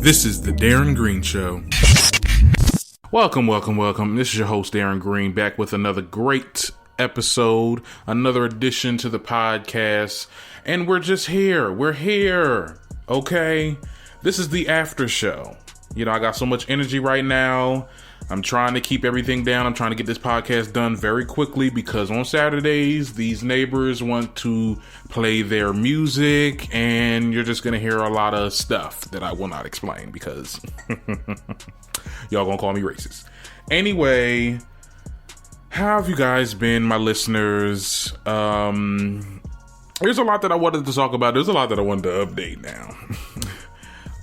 This is the Darren Green Show. Welcome. This is your host, Darren Green, back with another great episode, another addition to the podcast, and we're just here. We're here, okay? This is the AfterShow. You know, I got so much energy right now. I'm trying to keep everything down. I'm trying to get this podcast done very quickly because on Saturdays, these neighbors want to play their music and you're just going to hear a lot of stuff that I will not explain because y'all gonna call me racist. Anyway, how have you guys been, my listeners? There's a lot that I wanted to talk about. There's a lot that I wanted to update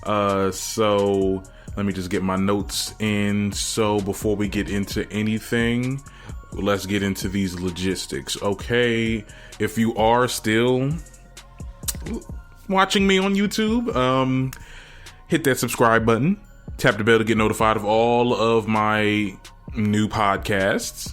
now. So let me just get my notes in. So before we get into anything, let's get into these logistics. Okay, if you are still watching me on YouTube, hit that subscribe button. Tap the bell to get notified of all of my new podcasts.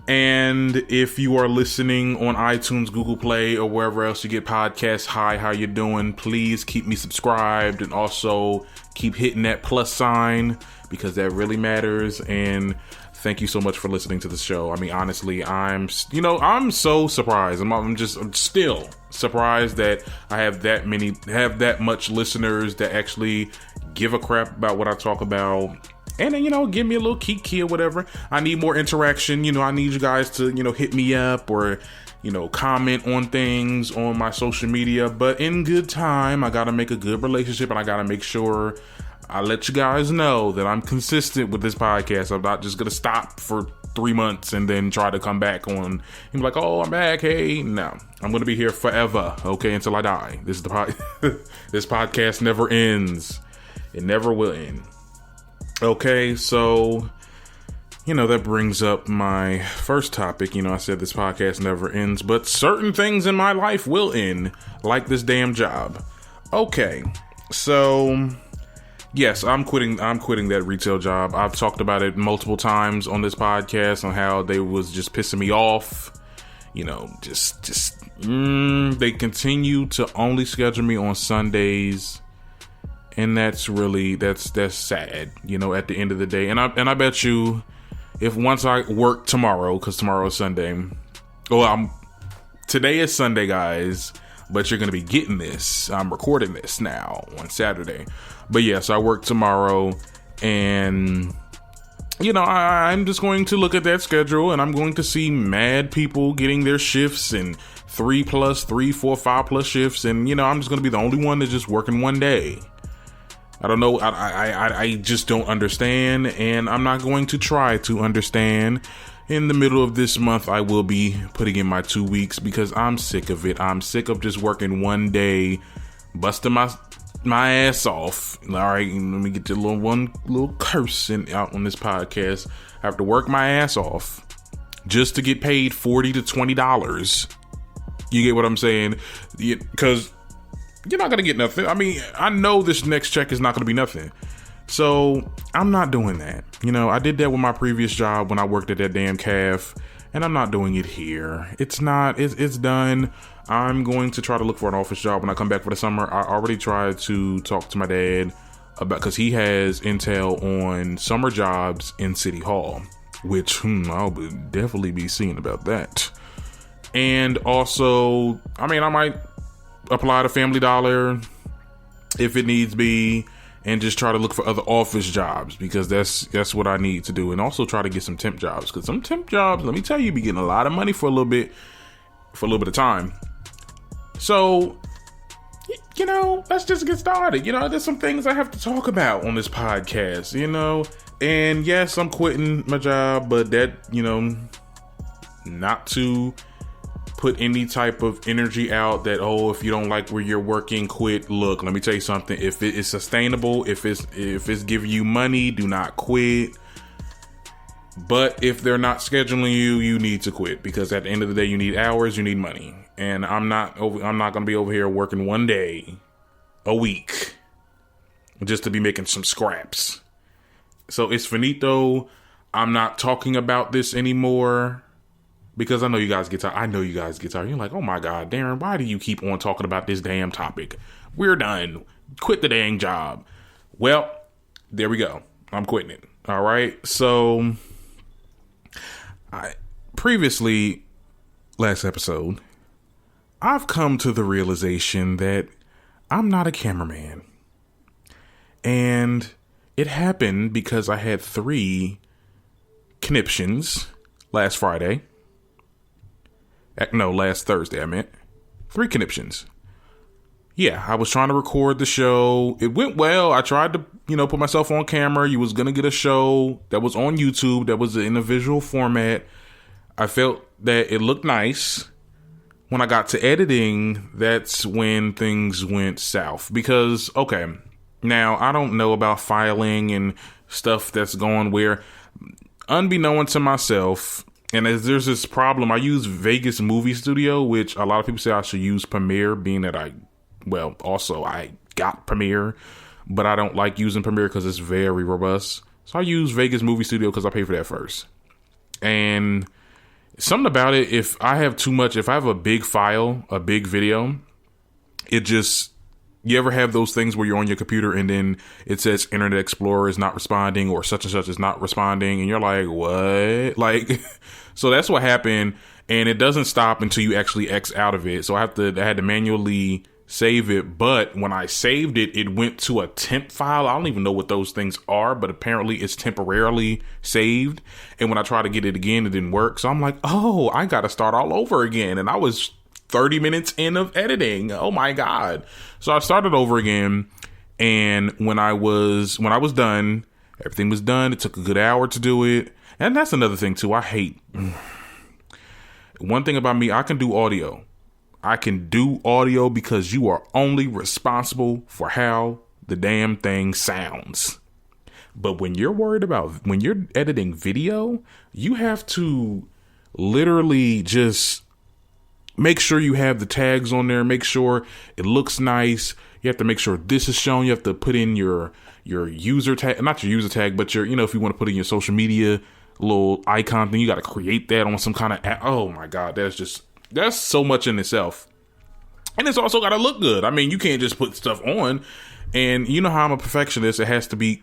And if you are listening on iTunes, Google Play, or wherever else you get podcasts, hi, how you doing? Please keep me subscribed and also keep hitting that plus sign because that really matters. And thank you so much for listening to the show. I mean, honestly, I'm so surprised. I'm still surprised that I have that much listeners that actually give a crap about what I talk about. And then, give me a little kiki or whatever. I need more interaction. I need you guys to, hit me up or, comment on things on my social media. But in good time, I got to make a good relationship and I got to make sure I let you guys know that I'm consistent with this podcast. I'm not just going to stop for 3 months and then try to come back on and be like, oh, I'm back. Hey, no, I'm going to be here forever. Okay. Until I die. This podcast never ends. It never will end. Okay, so, that brings up my first topic. I said this podcast never ends, but certain things in my life will end, like this damn job. Okay, so, yes, I'm quitting that retail job. I've talked about it multiple times on this podcast on how they was just pissing me off. They continue to only schedule me on Sundays. And that's sad, at the end of the day. And I bet you if once I work tomorrow, because tomorrow is Sunday. Today is Sunday, guys, but you're going to be getting this. I'm recording this now on Saturday. But yes, I work tomorrow and, I'm just going to look at that schedule and I'm going to see mad people getting their shifts and 3+, 3, 4, 5+ shifts. And, I'm just going to be the only one that's just working one day. I don't know. I just don't understand, and I'm not going to try to understand. In the middle of this month, I will be putting in my 2 weeks because I'm sick of it. I'm sick of just working one day, busting my ass off. All right, let me get the one little curse out on this podcast. I have to work my ass off just to get paid $40 to $20. You get what I'm saying? Because you're not going to get nothing. I mean, I know this next check is not going to be nothing. So I'm not doing that. I did that with my previous job when I worked at that damn calf, and I'm not doing it here. It's done. I'm going to try to look for an office job when I come back for the summer. I already tried to talk to my dad about, because he has intel on summer jobs in City Hall, which I'll definitely be seeing about that. And also, I might apply to Family Dollar if it needs be and just try to look for other office jobs because that's what I need to do. And also try to get some temp jobs because some temp jobs, let me tell you, be getting a lot of money for a little bit of time. So, let's just get started. There's some things I have to talk about on this podcast, and yes, I'm quitting my job, but that, not to put any type of energy out that, if you don't like where you're working, quit. Look, let me tell you something. If it is sustainable, if it's giving you money, do not quit. But if they're not scheduling you, you need to quit because at the end of the day, you need hours, you need money. And I'm not going to be over here working one day a week just to be making some scraps. So it's finito. I'm not talking about this anymore. Because I know you guys get tired. You're like, oh my God, Darren, why do you keep on talking about this damn topic? We're done. Quit the dang job. Well, there we go. I'm quitting it. All right. So, previously, last episode, I've come to the realization that I'm not a cameraman. And it happened because I had 3 conniptions last Friday. No, last Thursday, I meant. 3 conniptions. Yeah, I was trying to record the show. It went well. I tried to, put myself on camera. You was going to get a show that was on YouTube, that was in a visual format. I felt that it looked nice. When I got to editing, that's when things went south. Because, okay, now I don't know about filing and stuff that's going where, unbeknown to myself, and as there's this problem, I use Vegas Movie Studio, which a lot of people say I should use Premiere, being that I got Premiere, but I don't like using Premiere because it's very robust. So I use Vegas Movie Studio because I pay for that first. And something about it, if I have a big file, a big video, you ever have those things where you're on your computer and then it says Internet Explorer is not responding or such and such is not responding, and you're like, what? Like, so that's what happened, and it doesn't stop until you actually X out of it. So I had to manually save it, but when I saved it, it went to a temp file. I don't even know what those things are, but apparently it's temporarily saved. And when I try to get it again, it didn't work. So I'm like, oh, I got to start all over again. And I was 30 minutes in of editing. Oh my God. So I started over again. And when I was done, everything was done. It took a good hour to do it. And that's another thing too. I hate one thing about me. I can do audio. Because you are only responsible for how the damn thing sounds. But when you're editing video, you have to literally just make sure you have the tags on there. Make sure it looks nice. You have to make sure this is shown. You have to put in your user tag, not your user tag, but if you want to put in your social media little icon thing, you got to create that on some kind of app. Oh my God. That's so much in itself. And it's also got to look good. I mean, you can't just put stuff on. And you know how I'm a perfectionist. It has to be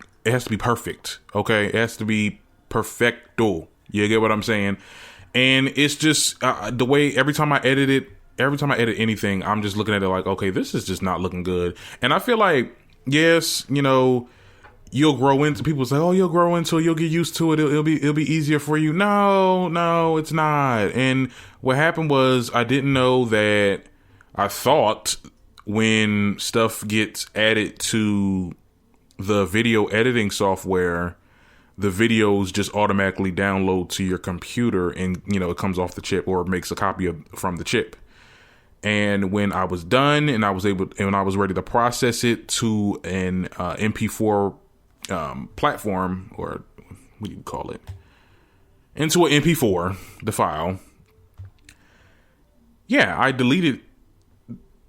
perfect. Okay. It has to be perfecto. You get what I'm saying? And it's just the way every time I edit anything, I'm just looking at it like, okay, this is just not looking good. And I feel like, yes, you'll grow into, people say, oh, you'll grow into it, you'll get used to it, it'll be easier for you. No, it's not. And what happened was, I didn't know that. I thought when stuff gets added to the video editing software, the videos just automatically download to your computer, and it comes off the chip or makes a copy from the chip. And when I was done and I was ready to process it to an MP4 platform, or what do you call it, into an MP4, the file. Yeah, I deleted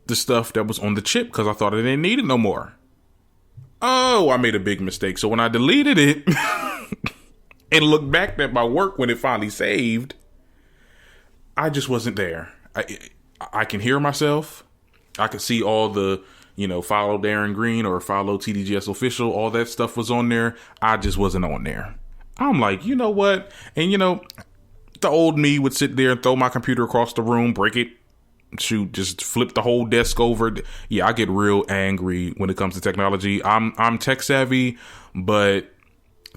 the stuff that was on the chip because I thought I didn't need it no more. Oh, I made a big mistake. So when I deleted it and looked back at my work when it finally saved, I just wasn't there. I can hear myself. I could see all the, follow Darren Green or follow TDGS official. All that stuff was on there. I just wasn't on there. I'm like, you know what? And the old me would sit there and throw my computer across the room, break it, just flip the whole desk over. Yeah, I get real angry when it comes to technology. I'm tech savvy, but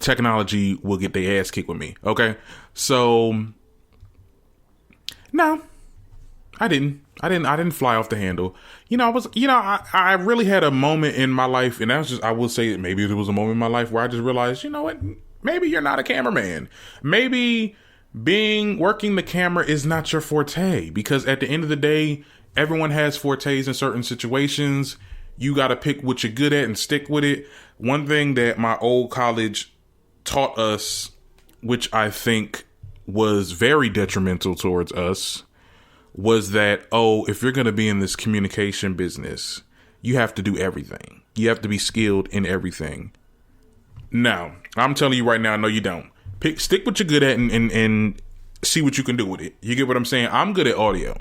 technology will get their ass kicked with me. Okay, so no, I didn't fly off the handle. I really had a moment in my life, and I will say that maybe there was a moment in my life where I just realized, you know what, maybe you're not a cameraman. Maybe working the camera is not your forte, because at the end of the day, everyone has fortes in certain situations. You got to pick what you're good at and stick with it. One thing that my old college taught us, which I think was very detrimental towards us, was that, if you're going to be in this communication business, you have to do everything. You have to be skilled in everything. Now, I'm telling you right now, no, you don't. Stick what you're good at and see what you can do with it. You get what I'm saying? I'm good at audio.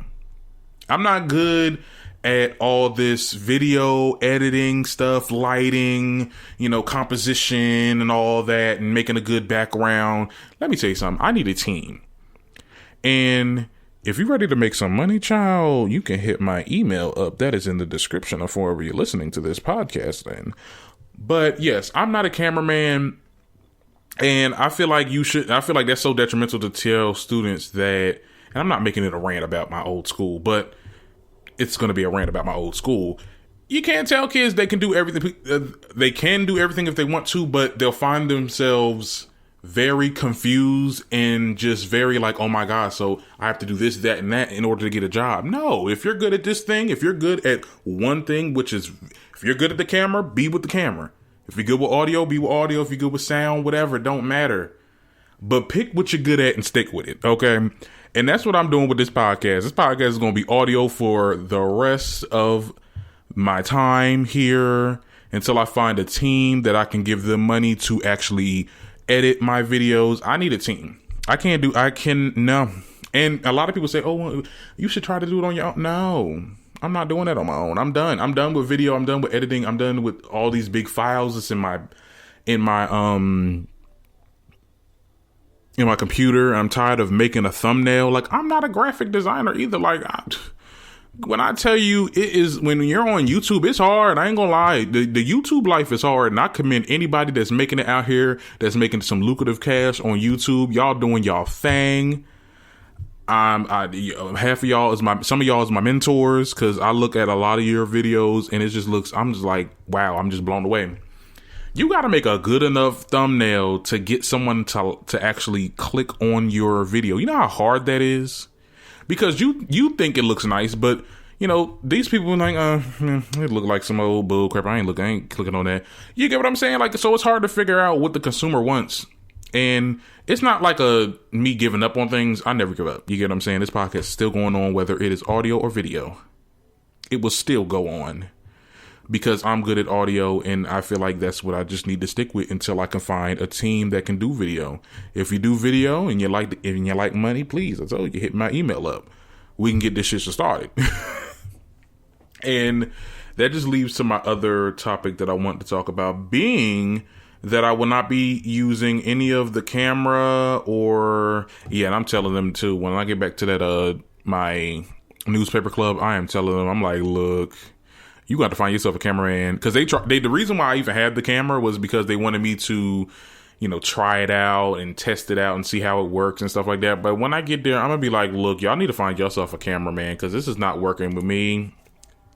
I'm not good at all this video editing stuff, lighting, composition and all that, and making a good background. Let me tell you something. I need a team. And if you're ready to make some money, child, you can hit my email up. That is in the description of wherever you're listening to this podcast then. But yes, I'm not a cameraman. And I feel like that's so detrimental to tell students that, and I'm not making it a rant about my old school, but it's going to be a rant about my old school. You can't tell kids they can do everything. They can do everything if they want to, but they'll find themselves very confused and just very like, oh my God, so I have to do this, that, and that in order to get a job. No, if you're good at this thing, if you're good at one thing, which is, if you're good at the camera, be with the camera. If you're good with audio, be with audio. If you're good with sound, whatever, don't matter. But pick what you're good at and stick with it, okay? And that's what I'm doing with this podcast. This podcast is going to be audio for the rest of my time here until I find a team that I can give them money to actually edit my videos. I need a team. No. And a lot of people say, oh, well, you should try to do it on your own. No, I'm not doing that on my own. I'm done. I'm done with video. I'm done with editing. I'm done with all these big files that's in my computer. I'm tired of making a thumbnail. Like, I'm not a graphic designer either. Like, when I tell you when you're on YouTube, it's hard. I ain't gonna lie. The YouTube life is hard. And I commend anybody that's making it out here, that's making some lucrative cash on YouTube. Y'all doing y'all thing. Half of y'all some of y'all is my mentors, because I look at a lot of your videos and I'm just like, wow, I'm just blown away. You got to make a good enough thumbnail to get someone to actually click on your video. You know how hard that is? Because you think it looks nice, but these people are like, it look like some old bull crap. I ain't clicking on that. You get what I'm saying? Like, so it's hard to figure out what the consumer wants. And it's not like me giving up on things. I never give up. You get what I'm saying? This podcast is still going on, whether it is audio or video. It will still go on because I'm good at audio, and I feel like that's what I just need to stick with until I can find a team that can do video. If you do video and you like money, please, I told you, hit my email up. We can get this shit started. And that just leads to my other topic that I want to talk about, being that I will not be using any of the camera and I'm telling them too, when I get back to that, my newspaper club, I am telling them, I'm like, look, you got to find yourself a cameraman. Because the reason why I even had the camera was because they wanted me to, try it out and test it out and see how it works and stuff like that. But when I get there, I'm going to be like, look, y'all need to find yourself a cameraman, because this is not working with me.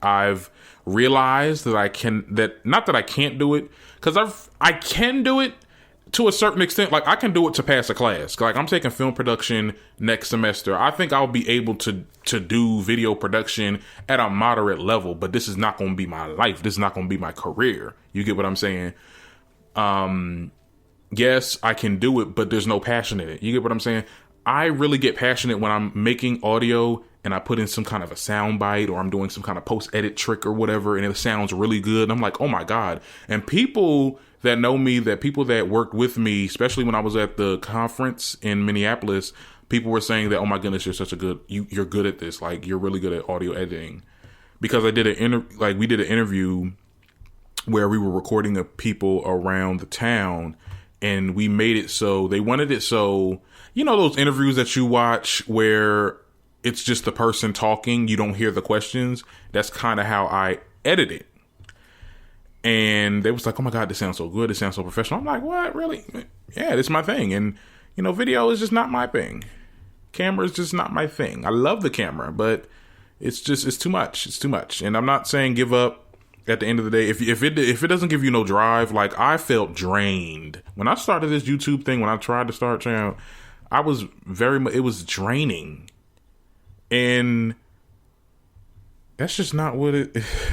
I've realized that not that I can't do it, because I can do it to a certain extent. Like, I can do it to pass a class. Like, I'm taking film production next semester. I think I'll be able to do video production at a moderate level, but this is not going to be my life. This is not going to be my career. You get what I'm saying? Yes, I can do it, but there's no passion in it. You get what I'm saying? I really get passionate when I'm making audio and I put in some kind of a sound bite, or I'm doing some kind of post-edit trick or whatever, and it sounds really good. And I'm like, oh my God. And people that know me, people that worked with me, especially when I was at the conference in Minneapolis, people were saying that, oh my goodness, you're good at this. Like, you're really good at audio editing. Because I did we did an interview where we were recording of people around the town, and we made it so they wanted it so, those interviews that you watch where it's just the person talking, you don't hear the questions. That's kind of how I edit it. And they was like, oh my God, this sounds so good. This sounds so professional. I'm like, what? Really? Yeah, this is my thing. And, video is just not my thing. Camera is just not my thing. I love the camera, but it's too much. It's too much. And I'm not saying give up at the end of the day. If it doesn't give you no drive, like, I felt drained. When I started this YouTube thing, when I tried to start channel, it was draining. And that's just not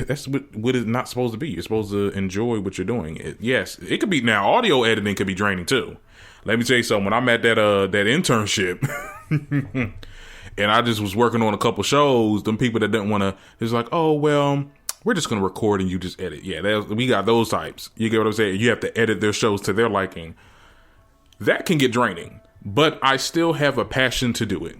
that's what it's not supposed to be. You're supposed to enjoy what you're doing. Yes, it could be. Now, audio editing could be draining too. Let me tell you something. When I'm at that internship and I just was working on a couple shows, them people that didn't want to, it's like, oh, well, we're just going to record and you just edit. Yeah, we got those types. You get what I'm saying? You have to edit their shows to their liking. That can get draining, but I still have a passion to do it.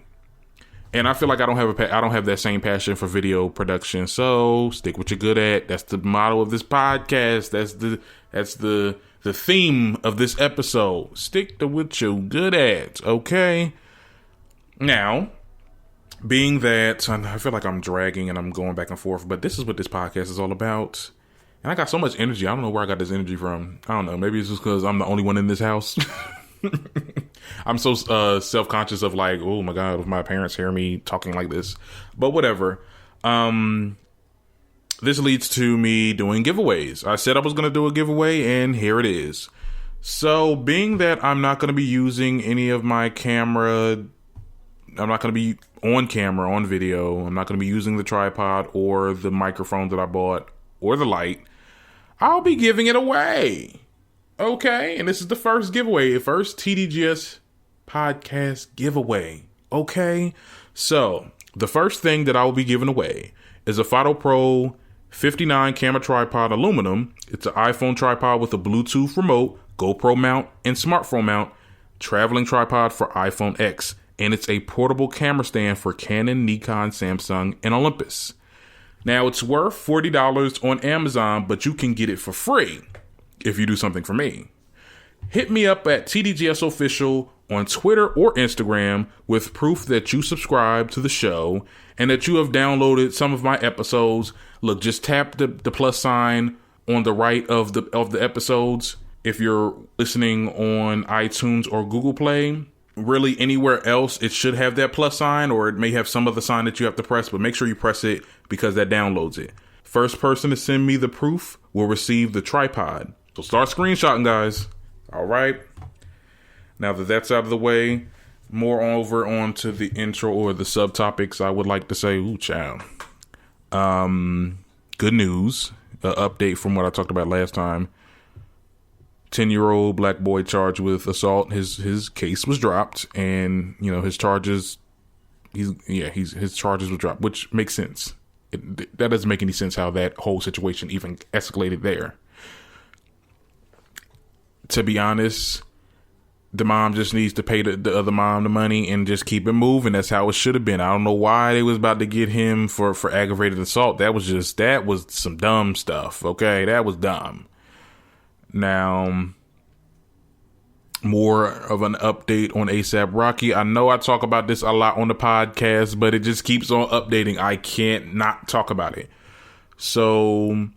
And I feel like I don't have that same passion for video production. So stick what you're good at. That's the motto of this podcast. That's the theme of this episode. Stick to what you're good at. Okay. Now, being that I feel like I'm dragging and I'm going back and forth, but this is what this podcast is all about. And I got so much energy. I don't know where I got this energy from. I don't know. Maybe it's just because I'm the only one in this house. I'm so self-conscious of like, oh my God, if my parents hear me talking like this. But whatever. This leads to me doing giveaways. I said I was going to do a giveaway, and here it is. So being that I'm not going to be using any of my camera, I'm not going to be on camera, on video. I'm not going to be using the tripod or the microphone that I bought or the light. I'll be giving it away. Okay, and this is the first giveaway, the first TDGS podcast giveaway. Okay, so the first thing that I will be giving away is a Photo Pro 59 camera tripod aluminum. It's an iPhone tripod with a Bluetooth remote, GoPro mount, and smartphone mount, traveling tripod for iPhone X, and it's a portable camera stand for Canon, Nikon, Samsung, and Olympus. Now, it's worth $40 on Amazon, but you can get it for free if you do something for me. Hit me up at TDGS Official on Twitter or Instagram with proof that you subscribe to the show and that you have downloaded some of my episodes. Look, just tap the plus sign on the right of the episodes. If you're listening on iTunes or Google Play, really anywhere else, it should have that plus sign, or it may have some other sign that you have to press, but make sure you press it because that downloads it. First person to send me the proof will receive the tripod. So start screenshotting, guys. All right. Now that that's out of the way, moreover onto the intro or the subtopics, I would like to say, ooh, child. Good news. Update from what I talked about last time. 10-year-old black boy charged with assault. His case was dropped, and his charges. His charges were dropped, which makes sense. That doesn't make any sense how that whole situation even escalated there. To be honest, the mom just needs to pay the other mom the money and just keep it moving. That's how it should have been. I don't know why they was about to get him for aggravated assault. That was some dumb stuff. Okay, that was dumb. Now, more of an update on ASAP Rocky. I know I talk about this a lot on the podcast, but it just keeps on updating. I can't not talk about it. So,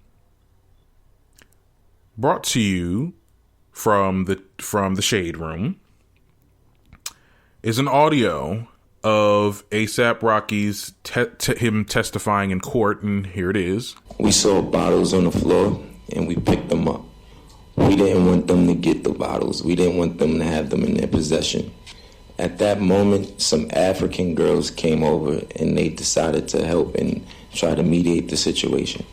brought to you from the Shade Room is an audio of ASAP Rocky's him testifying in court, and here it is. We saw bottles on the floor, and we picked them up. We didn't want them to get the bottles. We didn't want them to have them in their possession. At that moment, some African girls came over, and they decided to help and try to mediate the situation.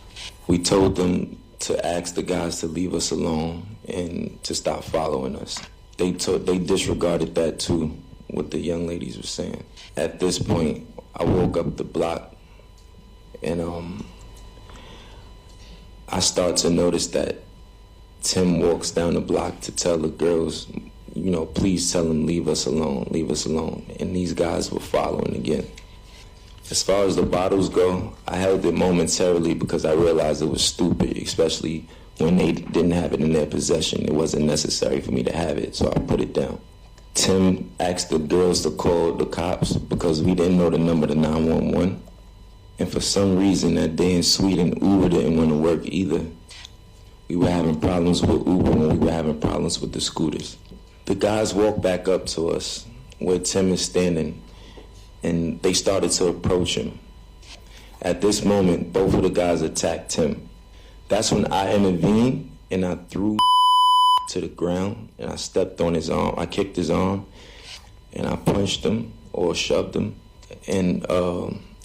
We told them to ask the guys to leave us alone and to stop following us. They disregarded that too, what the young ladies were saying. At this point, I woke up the block, and I start to notice that Tim walks down the block to tell the girls, please tell him leave us alone. And these guys were following again. As far as the bottles go, I held it momentarily because I realized it was stupid, especially when they didn't have it in their possession. It wasn't necessary for me to have it, so I put it down. Tim asked the girls to call the cops because we didn't know the number to 911. And for some reason that day in Sweden, Uber didn't want to work either. We were having problems with Uber and we were having problems with the scooters. The guys walked back up to us where Tim is standing, and they started to approach him. At this moment, both of the guys attacked Tim. That's when I intervened, and I threw to the ground, and I stepped on his arm. I kicked his arm, and I punched him or shoved him. And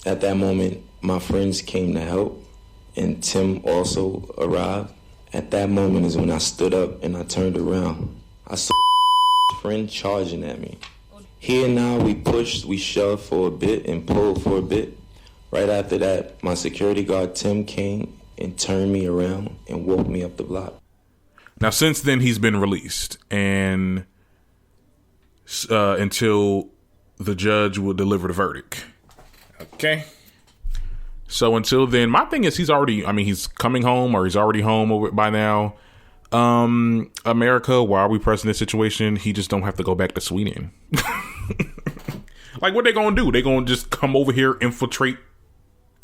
at that moment, my friends came to help, and Tim also arrived. At that moment is when I stood up and I turned around. I saw a friend charging at me. Here now we pushed, we shoved for a bit and pulled for a bit. Right after that, my security guard Tim came and turned me around and woke me up the block. Now, since then, he's been released, and until the judge will deliver the verdict. Okay. So until then, my thing is he's coming home, or he's already home over by now. America, why are we pressing this situation? He just don't have to go back to Sweden. Like, what they gonna do? They gonna just come over here, infiltrate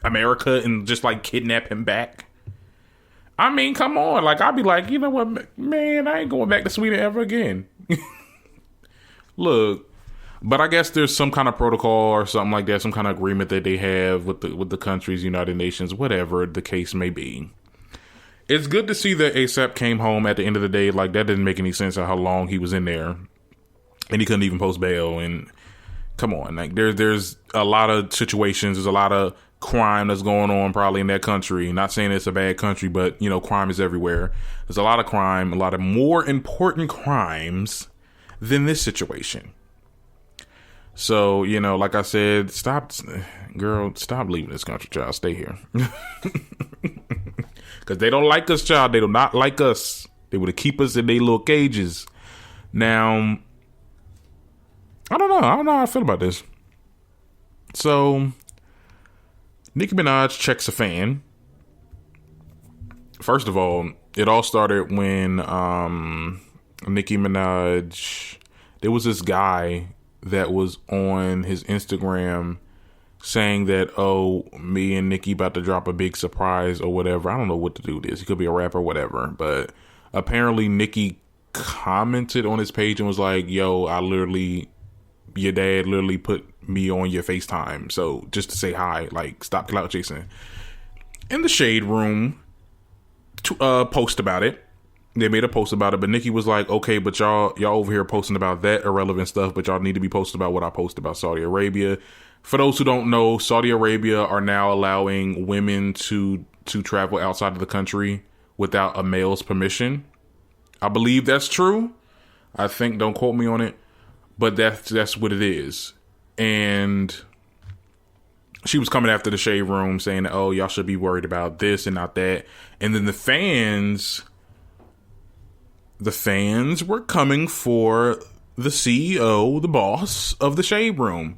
America, and just like kidnap him back? I mean, come on. Like, I'd be like, you know what, man, I ain't going back to Sweden ever again. Look, but I guess there's some kind of protocol or something like that, some kind of agreement that they have with the countries, United Nations, whatever the case may be. It's good to see that ASAP came home at the end of the day. Like, that didn't make any sense of how long he was in there, and he couldn't even post bail. And come on, like there's a lot of situations, there's a lot of crime that's going on probably in that country. Not saying it's a bad country, but crime is everywhere. There's a lot of crime, a lot of more important crimes than this situation. So, like I said, stop leaving this country, child. Stay here. Because they don't like us, child. They do not like us. They would keep us in their little cages. Now, I don't know how I feel about this. So, Nicki Minaj checks a fan. First of all, it all started when Nicki Minaj, there was this guy that was on his Instagram saying that, oh, me and Nicki about to drop a big surprise or whatever. I don't know what to do with this. He could be a rapper or whatever. But apparently Nicki commented on his page and was like, yo, your dad literally put me on your FaceTime. So just to say hi, like, stop clout chasing. In the Shade Room, post about it. They made a post about it, but Nicki was like, okay, but y'all over here posting about that irrelevant stuff, but y'all need to be posting about what I posted about Saudi Arabia. For those who don't know, Saudi Arabia are now allowing women to travel outside of the country without a male's permission. I believe that's true. I think, don't quote me on it, but that's what it is. And she was coming after the Shade Room saying, oh, y'all should be worried about this and not that. And then the fans were coming for the CEO, the boss of the Shade Room,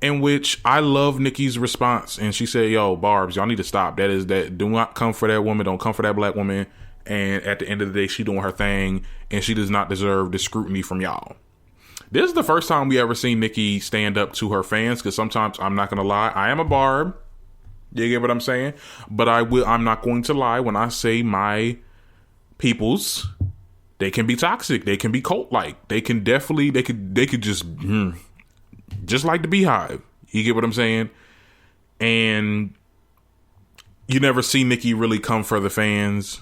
in which I love Nicki's response. And she said, yo, Barbs, y'all need to stop. Do not come for that woman. Don't come for that black woman. And at the end of the day, she doing her thing, and she does not deserve the scrutiny from y'all. This is the first time we ever seen Nicki stand up to her fans, because sometimes, I'm not going to lie, I am a Barb. You get what I'm saying? But I'm not going to lie when I say my peoples, they can be toxic. They can be cult-like. They can definitely, they could just like the Beehive. You get what I'm saying? And you never see Nicki really come for the fans,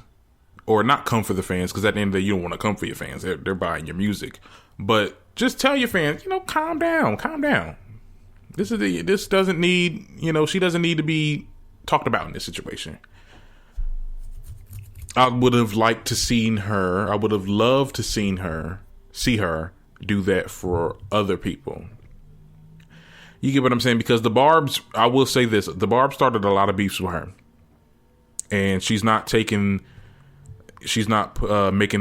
or not come for the fans, because at the end of the day, you don't want to come for your fans. They're buying your music. But just tell your fans, calm down. This doesn't need, she doesn't need to be talked about in this situation. I would have loved to see her do that for other people. You get what I'm saying? Because the Barbs, I will say this, the Barbs started a lot of beefs with her, and she's not making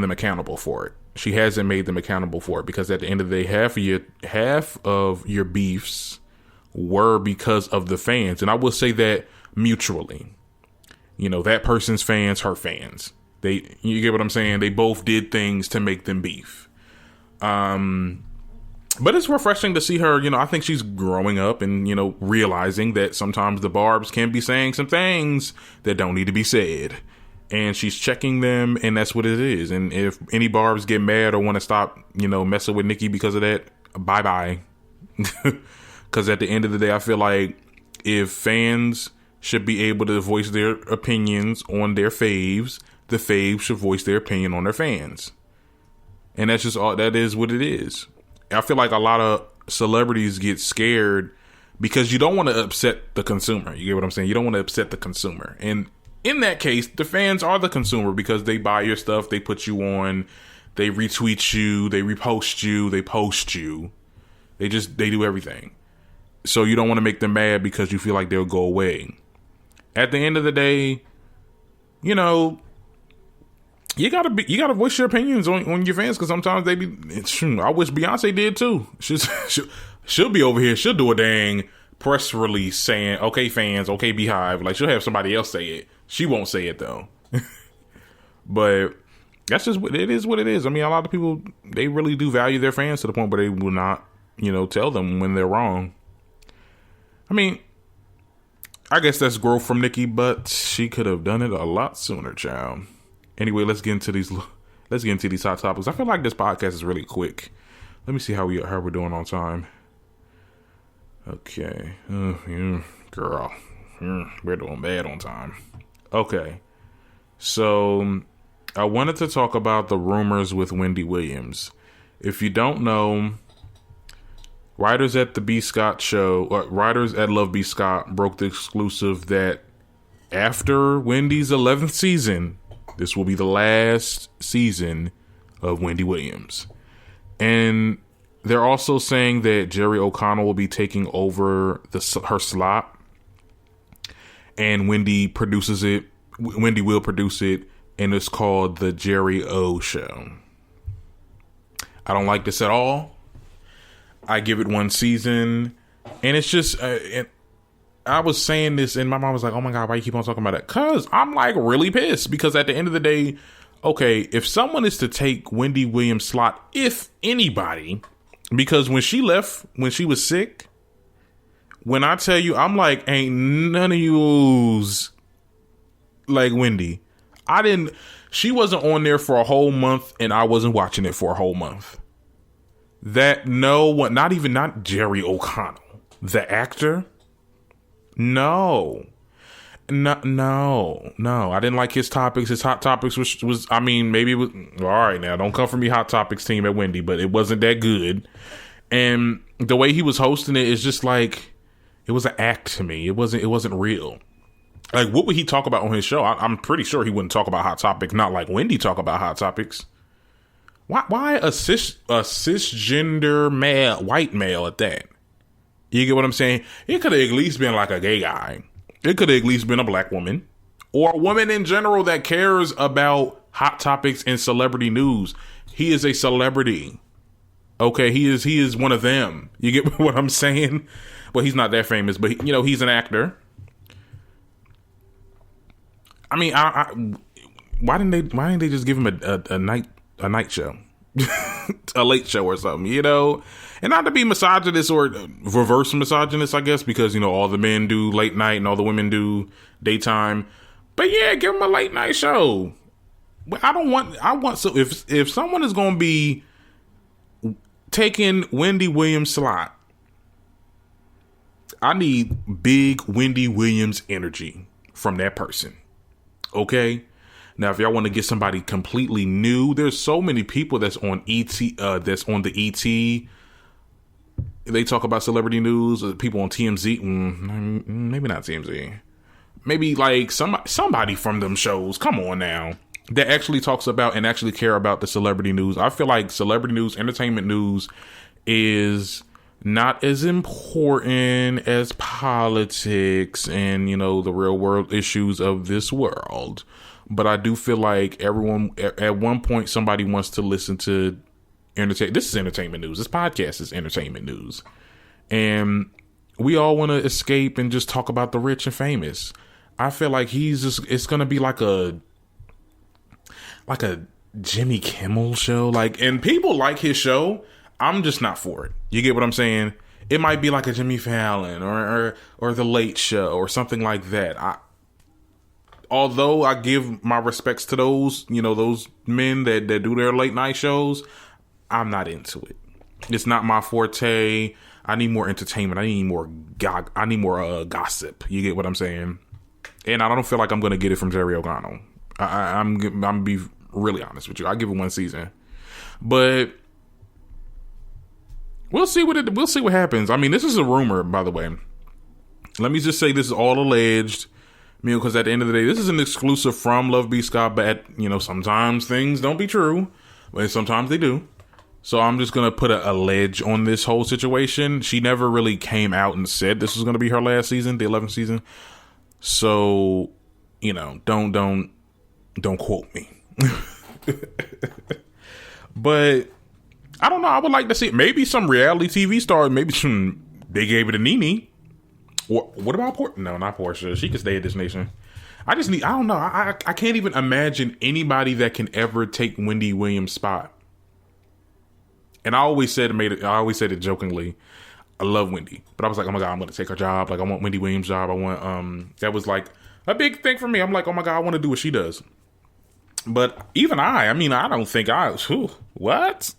them accountable for it. She hasn't made them accountable for it, because at the end of the day, half of your beefs were because of the fans. And I will say that mutually. That person's fans, her fans. You get what I'm saying? They both did things to make them beef. But it's refreshing to see her, I think she's growing up and, realizing that sometimes the Barbs can be saying some things that don't need to be said. And she's checking them, and that's what it is. And if any Barbs get mad or want to stop, messing with Nicki because of that, bye-bye. Because at the end of the day, I feel like if fans should be able to voice their opinions on their faves, the faves should voice their opinion on their fans. And that's just all, that is what it is. I feel like a lot of celebrities get scared because you don't want to upset the consumer. You get what I'm saying? You don't want to upset the consumer. And in that case, the fans are the consumer, because they buy your stuff, they put you on, they retweet you, they repost you, they post you. They do everything. So you don't want to make them mad because you feel like they'll go away. At the end of the day, you gotta voice your opinions on your fans, because sometimes I wish Beyonce did too. She'll be over here. She'll do a dang press release saying, okay, fans, okay, Beehive. Like, she'll have somebody else say it. She won't say it, though. But that's just what it is. What it is. I mean, a lot of people, they really do value their fans to the point where they will not, tell them when they're wrong. I mean, I guess that's growth from Nicki, but she could have done it a lot sooner, child. Anyway, let's get into these hot topics. I feel like this podcast is really quick. Let me see how we're doing on time. Okay, girl, we're doing bad on time. Okay, so I wanted to talk about the rumors with Wendy Williams. If you don't know, writers at the B. Scott show, writers at Love B. Scott broke the exclusive that after Wendy's 11th season, this will be the last season of Wendy Williams. And they're also saying that Jerry O'Connell will be taking over her slot, and Wendy will produce it, and it's called The Jerry O Show. I don't like this at all. I give it one season, and it's just, I was saying this, and my mom was like, oh my God, why you keep on talking about it? Because I'm like really pissed, because at the end of the day, okay, if someone is to take Wendy Williams' slot, if anybody, because when she left, when she was sick, when I tell you, I'm like, ain't none of yous like Wendy. She wasn't on there for a whole month, and I wasn't watching it for a whole month. Not Jerry O'Connell, the actor. No. I didn't like his topics. His hot topics was I mean, maybe it was all right. Now, don't come for me, hot topics team at Wendy, but it wasn't that good. And the way he was hosting it is just like, it was an act to me. It wasn't real. Like, what would he talk about on his show? I'm pretty sure he wouldn't talk about hot topics, not like Wendy talk about hot topics. Why a cisgender male, white male at that? You get what I'm saying? It could have at least been like a gay guy. It could have at least been a black woman, or a woman in general that cares about hot topics and celebrity news. He is a celebrity. Okay, he is one of them. You get what I'm saying? Well, he's not that famous, but he's an actor. I mean, why didn't they just give him a night show, a late show or something? And not to be misogynist or reverse misogynist, I guess, because all the men do late night and all the women do daytime. But yeah, give him a late night show. But if someone is going to be taking Wendy Williams' slot, I need big Wendy Williams energy from that person. Okay? Now, if y'all want to get somebody completely new, there's so many people that's on that's on the ET. They talk about celebrity news. People on TMZ, maybe not TMZ. Maybe like somebody from them shows. Come on now, that actually talks about and actually care about the celebrity news. I feel like celebrity news, entertainment news, is not as important as politics and the real world issues of this world. But I do feel like everyone at one point, somebody wants to listen to this is entertainment news. This podcast is entertainment news. And we all want to escape and just talk about the rich and famous. I feel like it's going to be like a Jimmy Kimmel show. And people like his show. I'm just not for it. You get what I'm saying? It might be like a Jimmy Fallon or The Late Show or something like that. Although I give my respects to those, those men that do their late night shows, I'm not into it. It's not my forte. I need more entertainment. I need more gossip. You get what I'm saying? And I don't feel like I'm going to get it from Jerry O'Connell. I'm going to be really honest with you. I'll give it one season. But we'll see what happens. I mean, this is a rumor, by the way. Let me just say this is all alleged. Because at the end of the day, this is an exclusive from Love B. Scott, but sometimes things don't be true, but sometimes they do. So I'm just going to put a ledge on this whole situation. She never really came out and said this was going to be her last season, the 11th season. So, don't quote me. But I don't know. I would like to see maybe some reality TV star. Maybe they gave it a Nene. What about Portia? No, not Portia. She can stay at this nation. I don't know. I can't even imagine anybody that can ever take Wendy Williams' spot. And I always said it jokingly. I love Wendy, but I was like, oh my God, I'm going to take her job. Like, I want Wendy Williams' job. I want, that was like a big thing for me. I'm like, oh my God, I want to do what she does. But even I don't think what?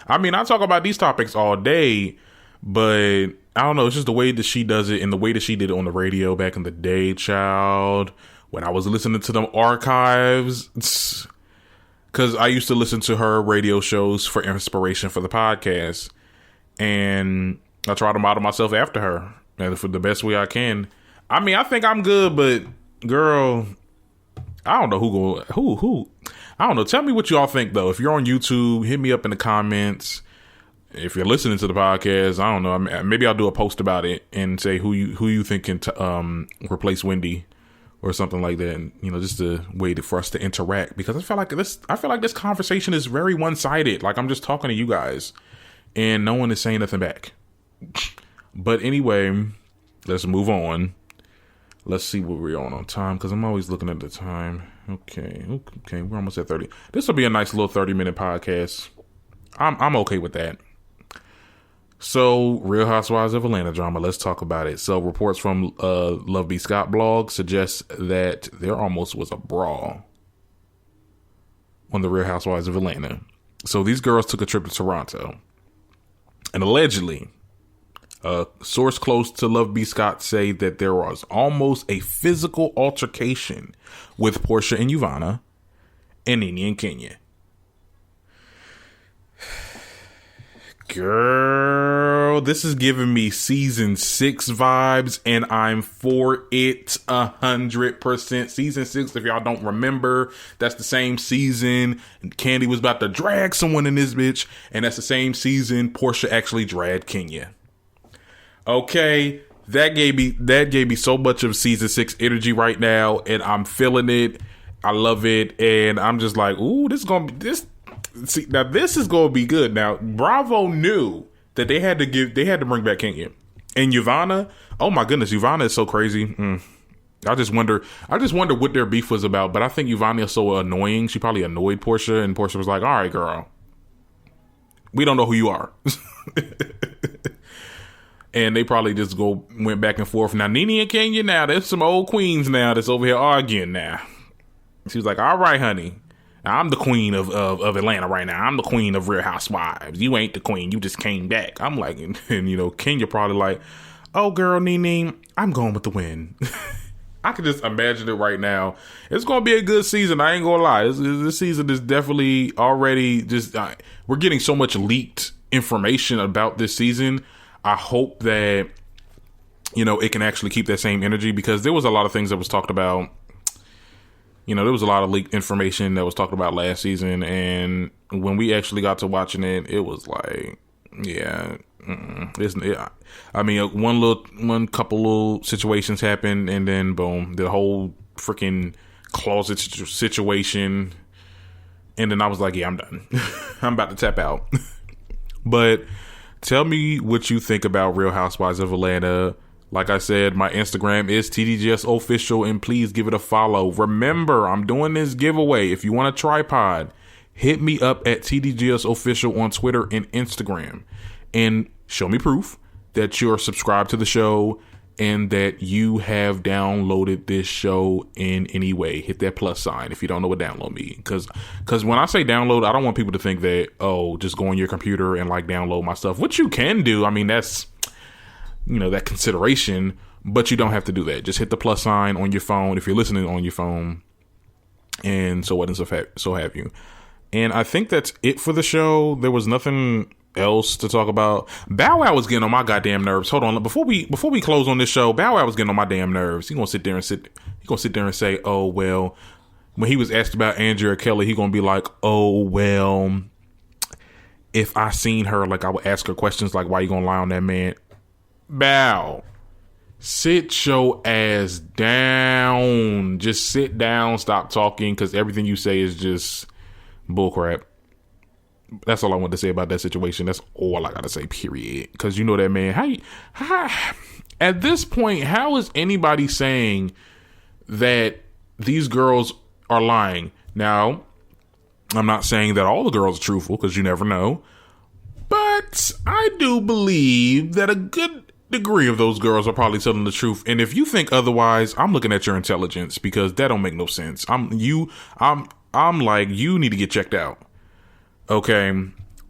I mean, I talk about these topics all day, but I don't know. It's just the way that she does it and the way that she did it on the radio back in the day, child. When I was listening to them archives, because I used to listen to her radio shows for inspiration for the podcast. And I try to model myself after her and for the best way I can. I mean, I think I'm good, but girl, I don't know who. I don't know. Tell me what y'all think, though. If you're on YouTube, hit me up in the comments. If you're listening to the podcast, I don't know. Maybe I'll do a post about it and say who you think can replace Wendy or something like that. And, just a way for us to interact, because I feel like this conversation is very one-sided. Like, I'm just talking to you guys and no one is saying nothing back. But anyway, let's move on. Let's see what we're on time, because I'm always looking at the time. Okay, we're almost at 30. This will be a nice little 30-minute podcast. I'm okay with that. So, Real Housewives of Atlanta drama. Let's talk about it. So, reports from Love B. Scott blog suggest that there almost was a brawl on the Real Housewives of Atlanta. So, these girls took a trip to Toronto, and allegedly, a source close to Love B. Scott say that there was almost a physical altercation with Portia and Ivana and Nene and Kenya. Girl, this is giving me season 6 vibes, and I'm for it 100%. Season 6, if y'all don't remember, that's the same season Candy was about to drag someone in this bitch, and that's the same season Portia actually dragged Kenya. Okay, that gave me so much of season 6 energy right now, and I'm feeling it. I love it, and I'm just like, ooh, this is gonna be this. See, now this is gonna be good. Now, Bravo knew that they had to bring back Kenya and Ivana. Oh my goodness, Ivana is so crazy. I just wonder what their beef was about. But I think Ivana is so annoying. She probably annoyed Portia, and Portia was like, "All right, girl, we don't know who you are." And they probably just went back and forth. Now, Nene and Kenya, now there's some old queens now that's over here arguing now. She was like, all right, honey, I'm the queen of Atlanta right now. I'm the queen of Real Housewives. You ain't the queen. You just came back. I'm like, and Kenya probably like, oh, girl, Nene, I'm going with the win. I can just imagine it right now. It's going to be a good season. I ain't going to lie. This season is definitely already just, we're getting so much leaked information about this season. I hope that, it can actually keep that same energy, because there was a lot of things that was talked about. There was a lot of leaked information that was talked about last season. And when we actually got to watching it, it was like, yeah, I mean, one couple little situations happened, and then boom, the whole freaking closet situation. And then I was like, yeah, I'm done. I'm about to tap out. But tell me what you think about Real Housewives of Atlanta. Like I said, my Instagram is TDGS Official, and please give it a follow. Remember, I'm doing this giveaway. If you want a tripod, hit me up at TDGS Official on Twitter and Instagram, and show me proof that you're subscribed to the show and that you have downloaded this show in any way. Hit that plus sign if you don't know what download means. Because when I say download, I don't want people to think that, just go on your computer and like download my stuff, which you can do. I mean, that's, that consideration, but you don't have to do that. Just hit the plus sign on your phone if you're listening on your phone, and so what, and so have you. And I think that's it for the show. There was nothing else to talk about. Bow Wow was getting on my goddamn nerves. Hold on, before we close on this show, Bow Wow was getting on my damn nerves. He gonna sit there and say, oh well, when he was asked about Andrea Kelly, he gonna be like, oh well, if I seen her, like, I would ask her questions like, why you gonna lie on that man? Bow, sit your ass down. Just sit down, stop talking, because everything you say is just bullcrap. That's all I want to say about that situation. That's all I gotta say, period. Because that man, At this point, how is anybody saying that these girls are lying? Now, I'm not saying that all the girls are truthful, because you never know. But I do believe that a good degree of those girls are probably telling the truth. And if you think otherwise, I'm looking at your intelligence, because that don't make no sense. I'm like, you need to get checked out. Okay.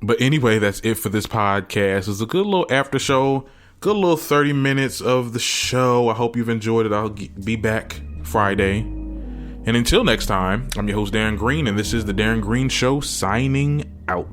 But anyway, that's it for this podcast. It's a good little after show. Good little 30 minutes of the show. I hope you've enjoyed it. I'll be back Friday. And until next time, I'm your host, Darren Green, and this is the Darren Green Show signing out.